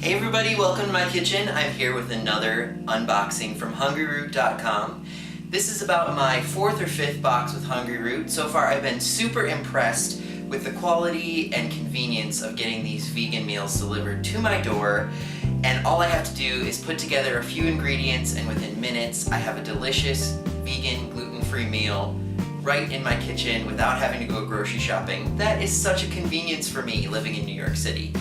Hey everybody, welcome to my kitchen. I'm here with another unboxing from Hungryroot.com. This is about my fourth or fifth box with Hungryroot. So far I've been super impressed with the quality and convenience of getting these vegan meals delivered to my door. And all I have to do is put together a few ingredients and within minutes I have a delicious vegan gluten-free meal right in my kitchen without having to go grocery shopping. That is such a convenience for me living in New York City.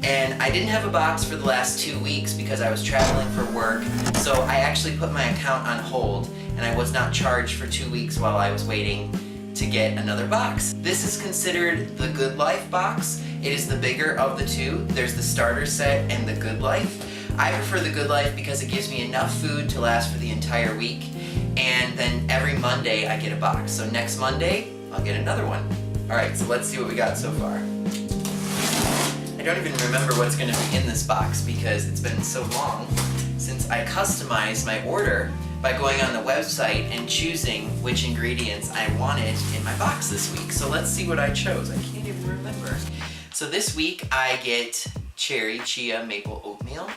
And I didn't have a box for the last 2 weeks because I was traveling for work, so I actually put my account on hold and I was not charged for 2 weeks while I was waiting to get another box. This is considered the Good Life box. It is the bigger of the two. There's the starter set and the Good Life. I prefer the Good Life because it gives me enough food to last for the entire week, and then every Monday I get a box. So next Monday, I'll get another one. Alright, so let's see what we got so far. I don't even remember what's going to be in this box because it's been so long since I customized my order by going on the website and choosing which ingredients I wanted in my box this week. So let's see what I chose. I can't even remember. So this week I get cherry Chia maple oatmeal,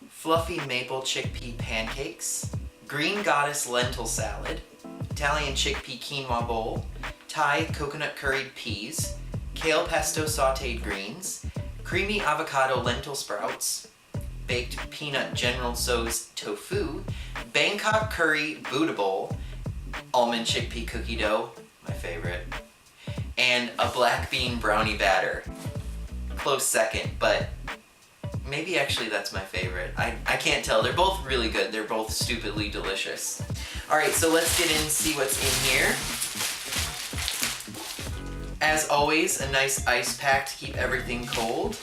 fluffy maple chickpea pancakes, green goddess lentil salad, Italian chickpea quinoa bowl, Thai coconut curried peas, kale pesto sauteed greens, creamy avocado lentil sprouts, baked peanut General Tso's tofu, Bangkok curry Buddha bowl, almond chickpea cookie dough, my favorite, and a black bean brownie batter. Close second, but maybe actually that's my favorite. I can't tell. They're both really good. They're both stupidly delicious. Alright, so let's get in and see what's in here. As always, a nice ice pack to keep everything cold.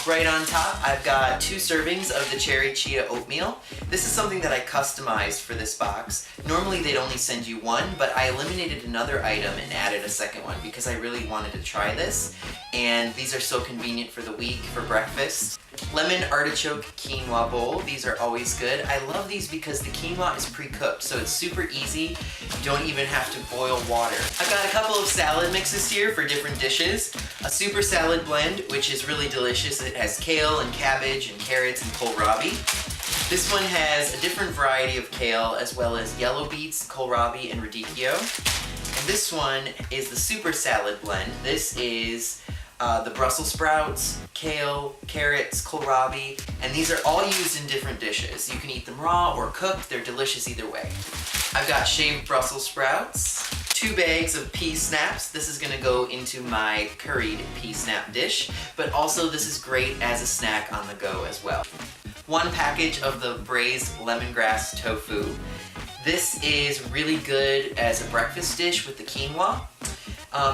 Right on top, I've got 2 servings of the cherry Chia oatmeal. This is something that I customized for this box. Normally they'd only send you one, but I eliminated another item and added a second one because I really wanted to try this. And these are so convenient for the week, for breakfast. Lemon artichoke quinoa bowl. These are always good. I love these because the quinoa is pre-cooked, so it's super easy. You don't even have to boil water. I've got a couple of salad mixes here for different dishes. A super salad blend, which is really delicious. It has kale and cabbage and carrots and kohlrabi. This one has a different variety of kale as well as yellow beets, kohlrabi, and radicchio. And this one is the super salad blend. This is the Brussels sprouts, kale, carrots, kohlrabi, and these are all used in different dishes. You can eat them raw or cooked. They're delicious either way. I've got shaved Brussels sprouts, 2 bags of pea snaps. This is going to go into my curried pea snap dish, but also this is great as a snack on the go as well. 1 package of the braised lemongrass tofu. This is really good as a breakfast dish with the quinoa.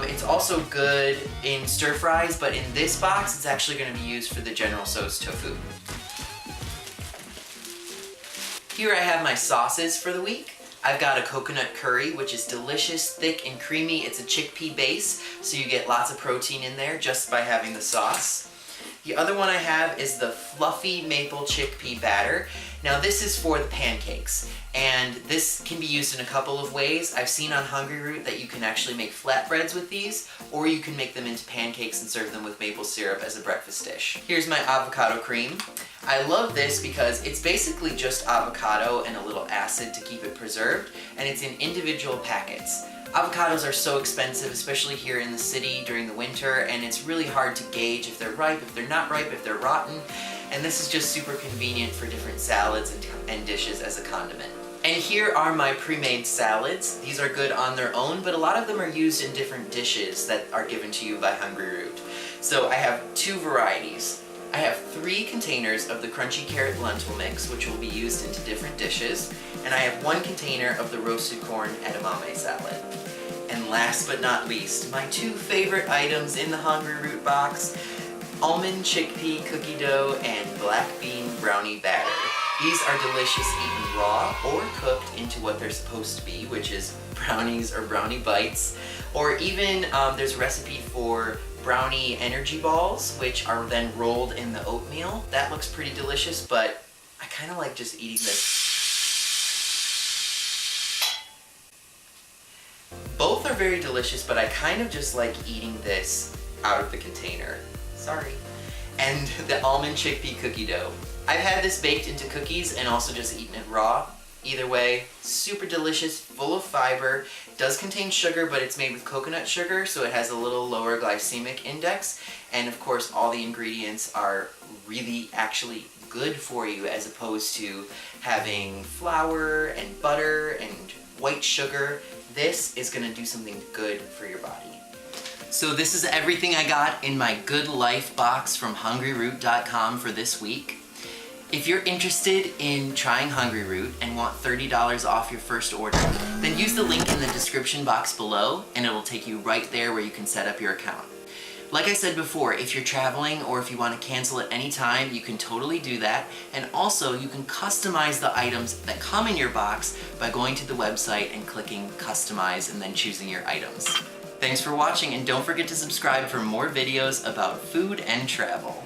It's also good in stir fries, but in this box it's actually going to be used for the General Tso's tofu. Here I have my sauces for the week. I've got a coconut curry, which is delicious, thick and creamy. It's a chickpea base, so you get lots of protein in there just by having the sauce. The other one I have is the fluffy maple chickpea batter. Now this is for the pancakes, and this can be used in a couple of ways. I've seen on Hungryroot that you can actually make flatbreads with these, or you can make them into pancakes and serve them with maple syrup as a breakfast dish. Here's my avocado cream. I love this because it's basically just avocado and a little acid to keep it preserved, and it's in individual packets. Avocados are so expensive, especially here in the city during the winter, and it's really hard to gauge if they're ripe, if they're not ripe, if they're rotten, and this is just super convenient for different salads and dishes as a condiment. And here are my pre-made salads. These are good on their own, but a lot of them are used in different dishes that are given to you by Hungryroot. So I have 2 varieties. I have 3 containers of the crunchy carrot lentil mix, which will be used into different dishes, and I have 1 container of the roasted corn edamame salad. And last but not least, my 2 favorite items in the Hungryroot box, almond chickpea cookie dough and black bean brownie batter. These are delicious eaten raw or cooked into what they're supposed to be, which is brownies or brownie bites, or even there's a recipe for brownie energy balls, which are then rolled in the oatmeal. That looks pretty delicious, but I kind of like just eating this. Both are very delicious, but I kind of just like eating this out of the container. Sorry. and the almond chickpea cookie dough. I've had this baked into cookies and also just eaten it raw. Either way, super delicious, full of fiber. It does contain sugar, but it's made with coconut sugar, so it has a little lower glycemic index. And of course, all the ingredients are really actually good for you, as opposed to having flour and butter and white sugar. This is gonna do something good for your body. So this is everything I got in my Good Life box from Hungryroot.com for this week. If you're interested in trying Hungryroot and want $30 off your first order, then use the link in the description box below and it'll take you right there where you can set up your account. Like I said before, if you're traveling or if you want to cancel at any time, you can totally do that. And also, you can customize the items that come in your box by going to the website and clicking Customize and then choosing your items. Thanks for watching, and don't forget to subscribe for more videos about food and travel.